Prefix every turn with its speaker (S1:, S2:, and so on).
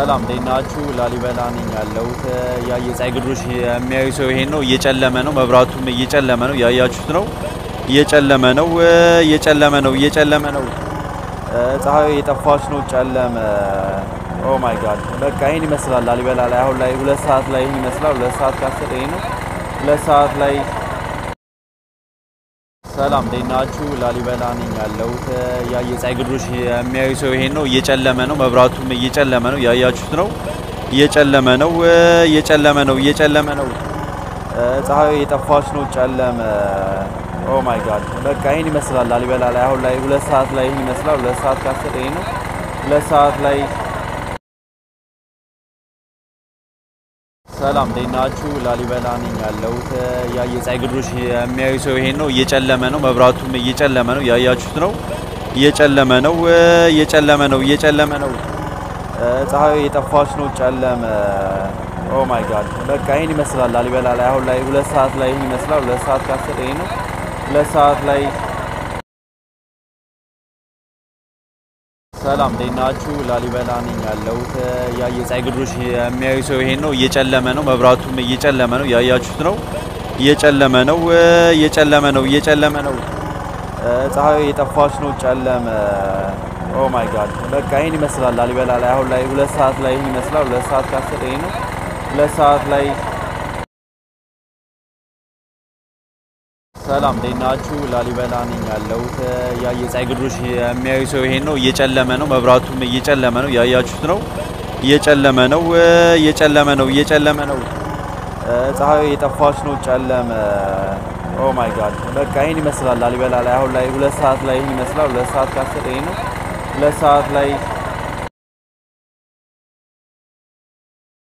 S1: ሰላም ደህናችሁ ላሊበላ ነኝ ያለሁት የፀሐይ ግርዶሽ የሚያዩ ሰው ይሄን ነው እየጨለመ ነው መብራቱም እየጨለመ ነው ያያችሁት ነው እየጨለመ ነው ፀሐዩ የጠፋች ነው ጨለመ ኦ ማይ ጋድ በቃ ይሄን ይመስላል ላሊበላ ላይ አሁን ላይ 2 ሰዓት ላይ ይሄን ይመስላል 2 ሰዓት ከ10 ይሄ ነው 2 ሰዓት ላይ ሰላም ደህናችሁ ላሊበላ ነኝ ያለሁት የፀሐይ ግርዶሽ የሚያዩ ሰው ይሄን ነው እየጨለመ ነው መብራቱም እየጨለመ ነው ያያችሁት ነው እየጨለመ ነው ፀሐዩ የጠፋች ነው ጨለመ ኦ ማይ ጋድ በቃ ይሄን ይመስላል ላሊበላ ላይ አሁን ላይ 2 ሰዓት ላይ ይሄን ይመስላል 2 ሰዓት ከ10 ይሄ ነው 2 ሰዓት ላይ ሰላም ደህናችሁ ላሊበላ ነኝ ያለሁት የፀሐይ ግርዶሽ የሚያዩ ሰው ይሄን ነው እየጨለመ ነው መብራቱም እየጨለመ ነው ያያችሁት ነው እየጨለመ ነው ፀሐዩ የጠፋች ነው ጨለመ ኦ ማይ ጋድ በቃ ይሄን ይመስላል ላሊበላ ላይ አሁን ላይ 2 ሰዓት ላይ ይሄን ይመስላል 2 ሰዓት ከ10 ይሄ ነው 2 ሰዓት ላይ ሰላም ደህናችሁ ላሊበላ ነኝ ያለሁት የፀሐይ ግርዶሽ የሚያዩ ሰው ይሄን ነው እየጨለመ ነው መብራቱም እየጨለመ ነው ያያችሁት ነው እየጨለመ ነው ፀሐዩ የጠፋች ነው ጨለመ ኦ ማይ ጋድ በቃ ይሄን ይመስላል ላሊበላ ላይ አሁን ላይ 2 ሰዓት ላይ ይሄን ይመስላል 2 ሰዓት ከ10 ይሄ ነው 2 ሰዓት ላይ ሰላም ደህናችሁ ላሊበላ ነኝ ያለሁት የፀሐይ ግርዶሽ የሚያዩ ሰው ይሄን ነው እየጨለመ ነው መብራቱም እየጨለመ ነው ያያችሁት ነው እየጨለመ ነው ፀሐዩ የጠፋች ነው ጨለመ ኦ ማይ ጋድ በቃ ይሄን ይመስላል ላሊበላ ላይ አሁን ላይ 2 ሰዓት ላይ ይሄን ይመስላል 2 ሰዓት ከ10 ይሄ ነው 2 ሰዓት ላይ